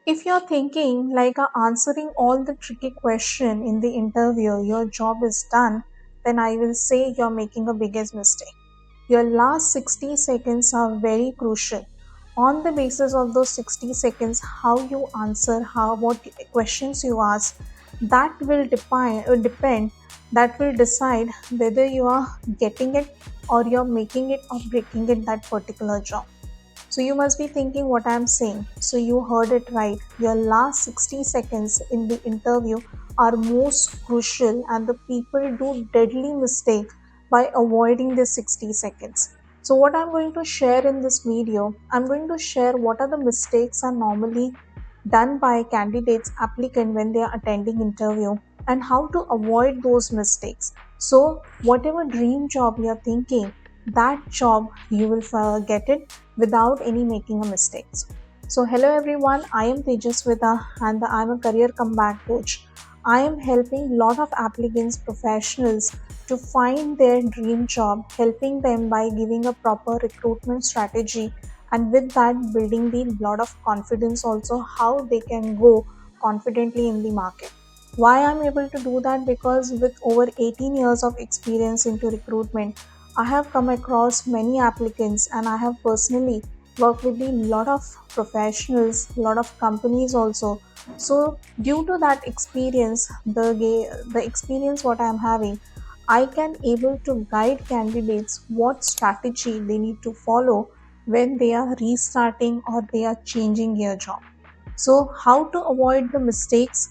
If you're thinking like answering all the tricky question in the interview, your job is done, then I will say you're making a biggest mistake. Your last 60 seconds are very crucial. On the basis of those 60 seconds, how you answer, how what questions you ask, that will depend, that will decide whether you are getting it or you're making it or breaking it that particular job. So you must be thinking what I'm saying. So you heard it right. Your last 60 seconds in the interview are most crucial, and the people do deadly mistake by avoiding the 60 seconds. So what I'm going to share in this video, I'm going to share what are the mistakes are normally done by candidates applicant when they are attending interview and how to avoid those mistakes. So whatever dream job you're thinking, that job you will get it without any making a mistakes. So hello everyone, I am Tejaswita and I'm a career comeback coach. I am helping lot of applicants professionals to find their dream job, helping them by giving a proper recruitment strategy, and with that building the lot of confidence also how they can go confidently in the market. Why I'm able to do that? Because with over 18 years of experience into recruitment, I have come across many applicants and I have personally worked with a lot of professionals, lot of companies also. So due to that experience, the experience what I am having, I can able to guide candidates what strategy they need to follow when they are restarting or they are changing their job. So how to avoid the mistakes,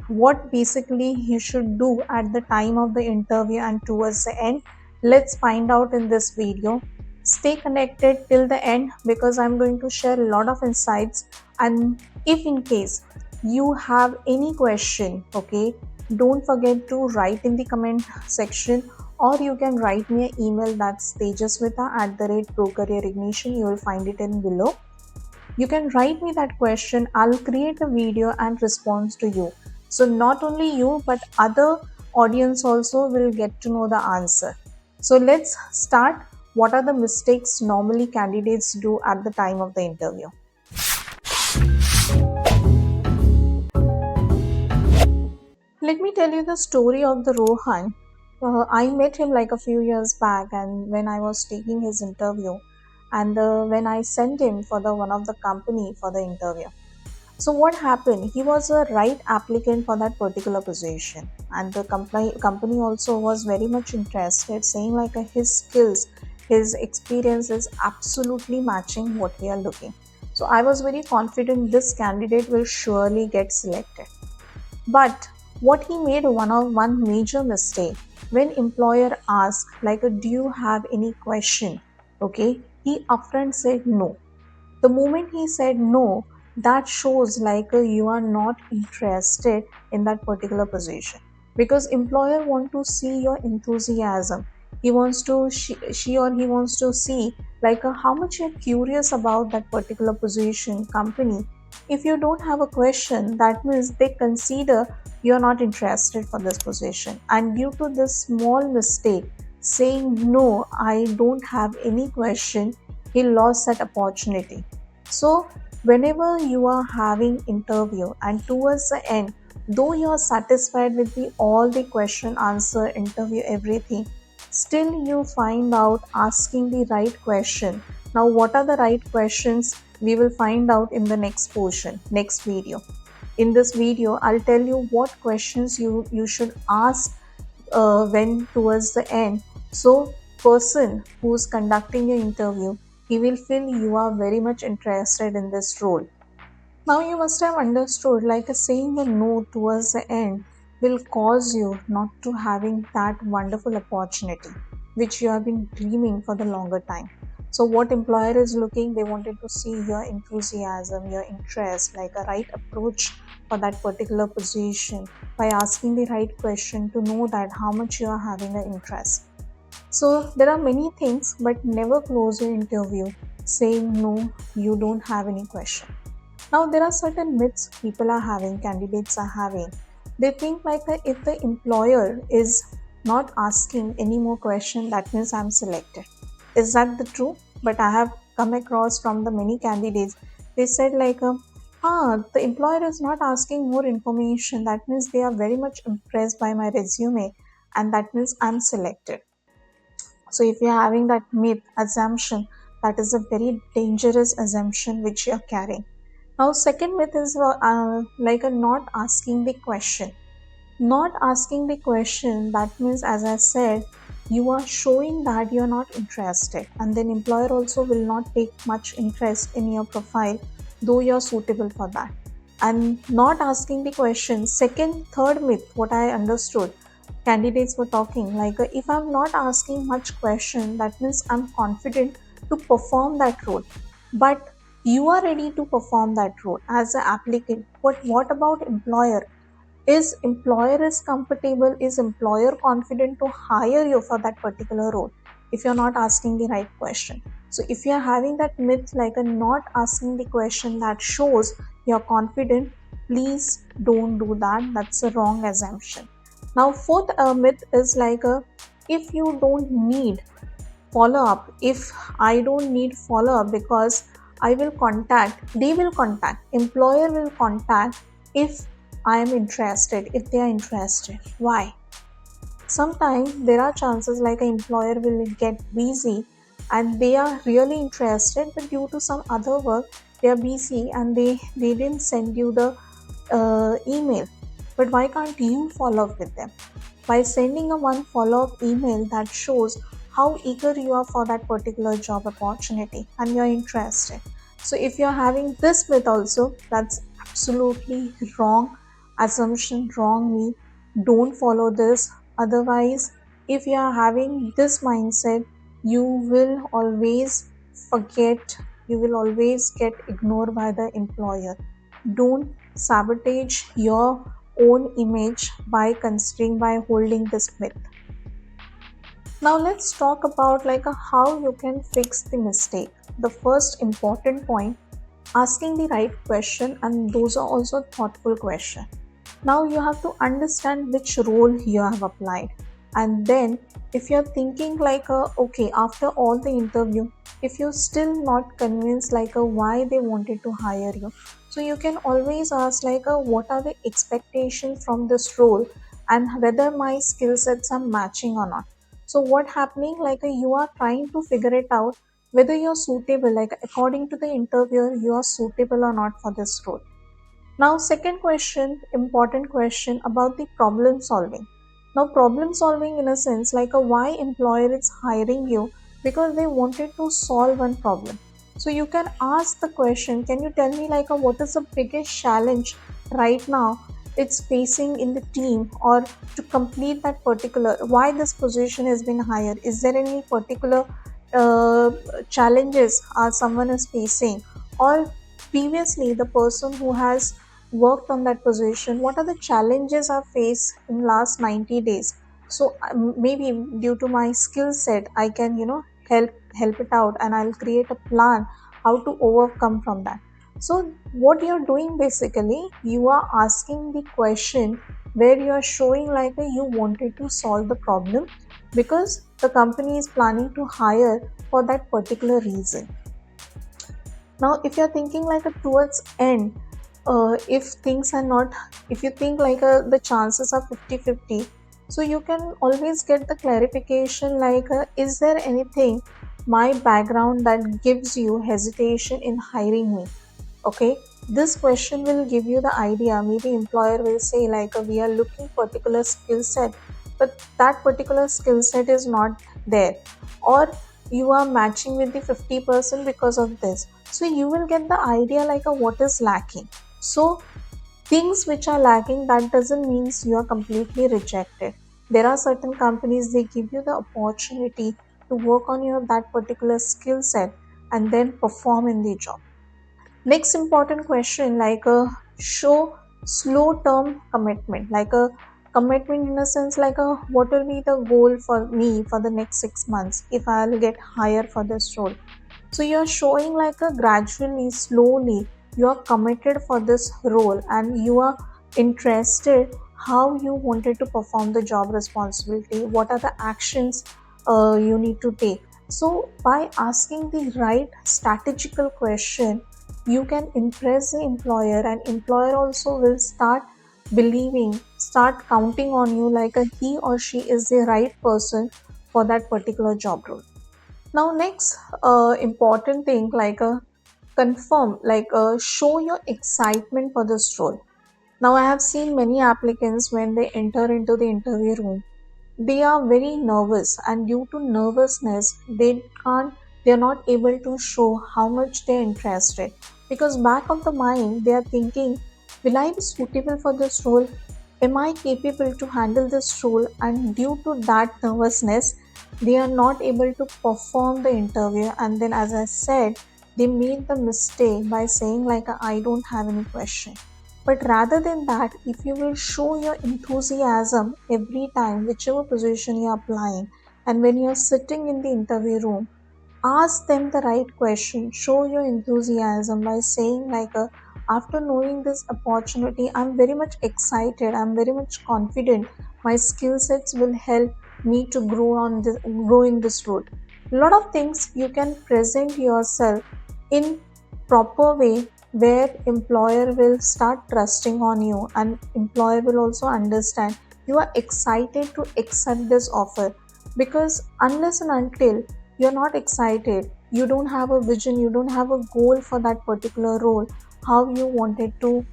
what basically you should do at the time of the interview and towards the end, let's find out in this video. Stay connected till the end because I'm going to share a lot of insights. And if in case you have any question, okay, don't forget to write in the comment section, or you can write me an email, that's tejaswita@procareerignition. You will find it in below. You can write me that question. I'll create a video and respond to you. So not only you, but other audience also will get to know the answer. So let's start. What are the mistakes normally candidates do at the time of the interview? Let me tell you the story of the Rohan. I met him like a few years back, and when I was taking his interview, and when I sent him for the one of the company for the interview. So what happened? He was a right applicant for that particular position, and the company also was very much interested, saying like his skills, his experience is absolutely matching what we are looking. So I was very confident this candidate will surely get selected. But what he made one major mistake, when employer asked like, do you have any question? Okay, he upfront said no. The moment he said no, that shows like you are not interested in that particular position, because employer want to see your enthusiasm. He wants to she or he wants to see like how much you're curious about that particular position company. If you don't have a question, that means they consider you're not interested for this position, and due to this small mistake saying no, I don't have any question, he lost that opportunity. So whenever you are having interview and towards the end, though you are satisfied with the all the question answer interview everything, still you find out asking the right question. Now what are the right questions? We will find out in the next portion, next video. In this video, I'll tell you what questions you should ask when towards the end. So person who's conducting your interview, he will feel you are very much interested in this role. Now you must have understood like a saying a no towards the end will cause you not to having that wonderful opportunity which you have been dreaming for the longer time. So what employer is looking, they wanted to see your enthusiasm, your interest, like a right approach for that particular position by asking the right question to know that how much you are having an interest. So there are many things, but never close your interview saying no, you don't have any question. Now there are certain myths people are having, candidates are having. They think like that if the employer is not asking any more question, that means I'm selected. Is that the true? But I have come across from the many candidates. They said like The employer is not asking more information. That means they are very much impressed by my resume, and that means I'm selected. So if you're having that myth assumption, that is a very dangerous assumption which you're carrying. Now, second myth is like a not asking the question. Not asking the question, that means, as I said, you are showing that you're not interested, and then employer also will not take much interest in your profile, though you're suitable for that. And not asking the question, second, third myth, what I understood, candidates were talking like if I'm not asking much question, that means I'm confident to perform that role. But you are ready to perform that role as an applicant. But what about employer? Is comfortable, is employer confident to hire you for that particular role if you're not asking the right question? So if you're having that myth like a not asking the question that shows you're confident, please don't do that. That's a wrong assumption. Now fourth myth is like a if you don't need follow up, if I don't need follow up, because I will contact, they will contact, employer will contact if I am interested, if they are interested. Why? Sometimes there are chances like an employer will get busy and they are really interested, but due to some other work they are busy and they didn't send you the email. But why can't you follow up with them by sending a one follow up email that shows how eager you are for that particular job opportunity and you're interested? So if you're having this myth also, that's absolutely wrong assumption, wrong me. Don't follow this. Otherwise, if you are having this mindset, you will always forget, you will always get ignored by the employer. Don't sabotage your own image by considering, by holding this myth. Now let's talk about like how you can fix the mistake. The first important point, asking the right question, and those are also thoughtful question. Now you have to understand which role you have applied, and then if you're thinking like okay, after all the interview, if you're still not convinced like why they wanted to hire you, so you can always ask like what are the expectations from this role and whether my skill sets are matching or not. So what happening like you are trying to figure it out whether you're suitable, like according to the interviewer you are suitable or not for this role. Now, second question, important question about the problem solving. Now, problem solving in a sense like a why employer is hiring you, because they wanted to solve one problem. So you can ask the question, can you tell me like what is the biggest challenge right now it's facing in the team, or to complete that particular, why this position has been hired? Is there any particular uh, challenges someone is facing, or previously the person who has worked on that position, what are the challenges I faced in last 90 days? So maybe due to my skill set I can help it out, and I'll create a plan how to overcome from that. So what you're doing basically, you are asking the question where you are showing like you wanted to solve the problem because the company is planning to hire for that particular reason. Now if you're thinking like a towards end, if things are not, if you think like the chances are 50-50, so you can always get the clarification like is there anything my background that gives you hesitation in hiring me? Okay, this question will give you the idea. Maybe employer will say like we are looking particular skill set, but that particular skill set is not there, or you are matching with the 50% because of this. So you will get the idea like what is lacking. So things which are lacking, that doesn't mean you are completely rejected. There are certain companies, they give you the opportunity to work on your that particular skill set and then perform in the job. Next important question, like a show slow term commitment, like a commitment in a sense like a what will be the goal for me for the next 6 months if I'll get hired for this role. So you're showing like a gradually, slowly, you are committed for this role and you are interested how you wanted to perform the job responsibility, what are the actions you need to take. So by asking the right strategical question, you can impress the employer, and employer also will start believing, start counting on you like a he or she is the right person for that particular job role. Now next important thing, like a confirm, like show your excitement for this role. Now I have seen many applicants when they enter into the interview room, they are very nervous, and due to nervousness they are not able to show how much they're interested, because back of the mind they are thinking, will I be suitable for this role, am I capable to handle this role, and due to that nervousness they are not able to perform the interview, and then as I said, they made the mistake by saying like, I don't have any question. But rather than that, if you will show your enthusiasm every time, whichever position you're applying, and when you're sitting in the interview room, ask them the right question. Show your enthusiasm by saying, like, after knowing this opportunity, I'm very much excited, I'm very much confident. My skill sets will help me to grow in this role. A lot of things you can present yourself in proper way where employer will start trusting on you, and employer will also understand you are excited to accept this offer. Because unless and until you're not excited, you don't have a vision, you don't have a goal for that particular role, how you wanted to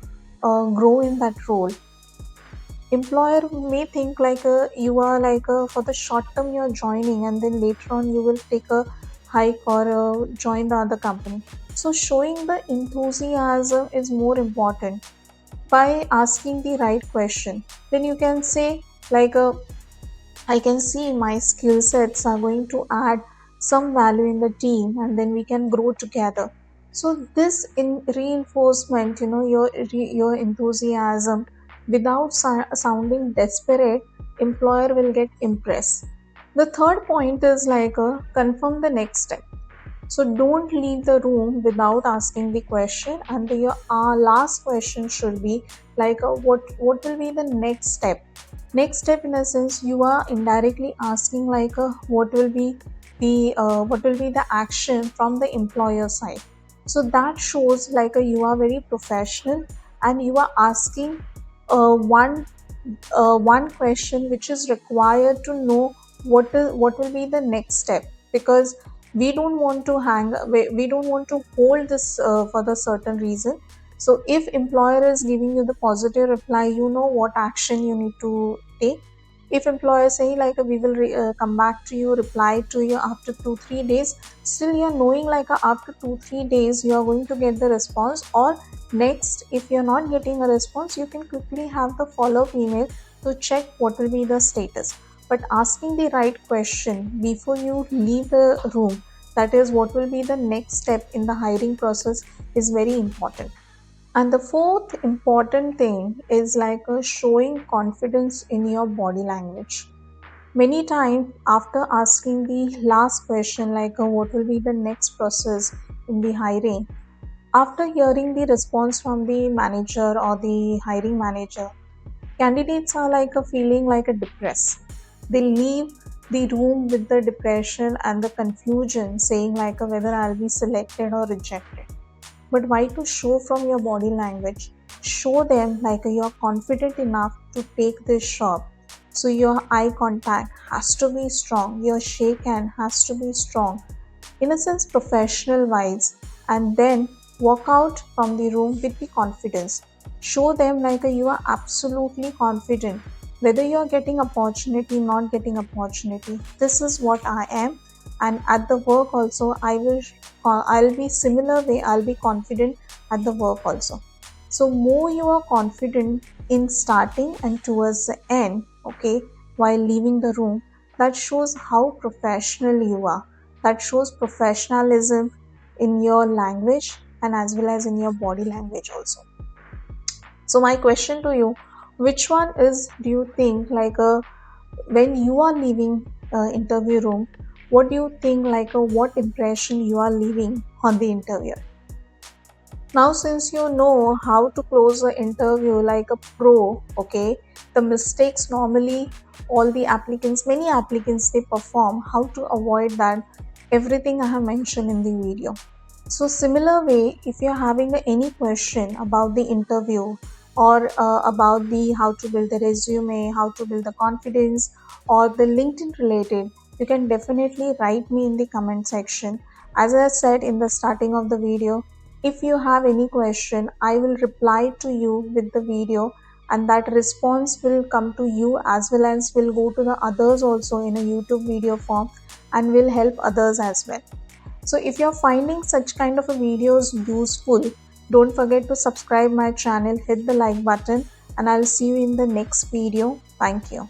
grow in that role, employer may think like you are like for the short term you're joining, and then later on you will take a hike or join the other company. So showing the enthusiasm is more important by asking the right question. Then you can say like, I can see my skill sets are going to add some value in the team, and then we can grow together. So this in reinforcement, your enthusiasm without sounding desperate, employer will get impressed. The third point is like, confirm the next step. So don't leave the room without asking the question, and your last question should be like, what will be the next step? Next step, in a sense, you are indirectly asking like, what will be the action from the employer side. So that shows like, you are very professional, and you are asking one question which is required to know what will be the next step. Because we don't want to we don't want to hold this for the certain reason. So if employer is giving you the positive reply, you know what action you need to take. If employer say like, we will come back to you, reply to you after 2-3 days, still you're knowing like, after 2-3 days you are going to get the response. Or next, if you're not getting a response, you can quickly have the follow-up email to check what will be the status. But asking the right question before you leave the room, that is what will be the next step in the hiring process, is very important. And the fourth important thing is like, showing confidence in your body language. Many times after asking the last question, like, what will be the next process in the hiring, after hearing the response from the manager or the hiring manager, candidates are like a feeling like a depressed. They leave the room with the depression and the confusion, saying like, whether I'll be selected or rejected. But why to show from your body language? Show them like, you're confident enough to take this job. So your eye contact has to be strong, your shake hand has to be strong, in a sense professional wise, and then walk out from the room with the confidence. Show them like, you are absolutely confident, whether you are getting opportunity, not getting opportunity, this is what I am. And at the work also, I'll be similar way, I'll be confident at the work also. So more you are confident in starting and towards the end, okay, while leaving the room, that shows how professional you are, that shows professionalism in your language, and as well as in your body language also. So my question to you, which one is, do you think like, when you are leaving interview room, what do you think like, what impression you are leaving on the interviewer? Now since you know how to close the interview like a pro, okay, the mistakes normally all the applicants, many applicants, they perform, how to avoid that, everything I have mentioned in the video. So similar way, if you're having any question about the interview or about the how to build the resume, how to build the confidence or the LinkedIn related, you can definitely write me in the comment section. As I said in the starting of the video, if you have any question, I will reply to you with the video, and that response will come to you as well as will go to the others also in a YouTube video form and will help others as well. So if you're finding such kind of a videos useful, don't forget to subscribe my channel, hit the like button, and I'll see you in the next video. Thank you.